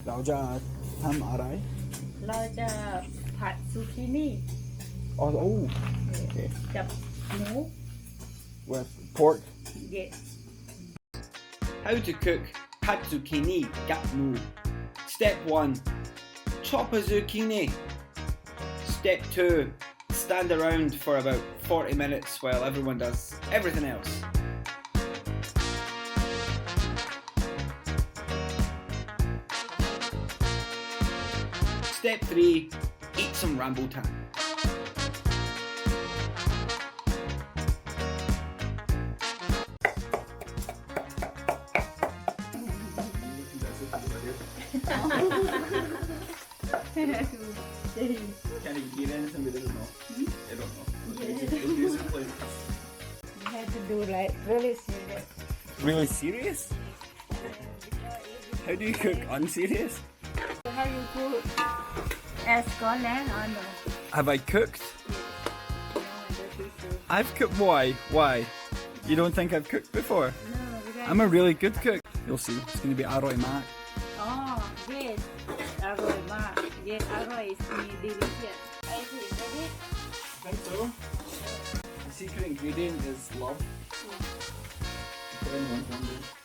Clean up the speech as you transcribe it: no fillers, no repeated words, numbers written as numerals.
เราจะทำอะไร เราจะผัดซูกินี่ อ๋อโอ้โอเค กับหมู with pork yes How to cook pad zucchini gap no. Step 1. Chop a zucchini. Step 2. Stand around for about 40 minutes while everyone does everything else. Step 3. Eat some rambutan. Can he hear anything we didn't know? I don't know. you have to do like really serious really serious how do you cook unserious how you cook as Scotland or no have I cooked no that is true. I've cooked why you don't think I've cooked before no because I'm a really good cook you'll see it's going to be Aroy Mak oh yes อร่อยมาก yes อร่อย is delicious I think ready I think so the secret ingredient is love put in one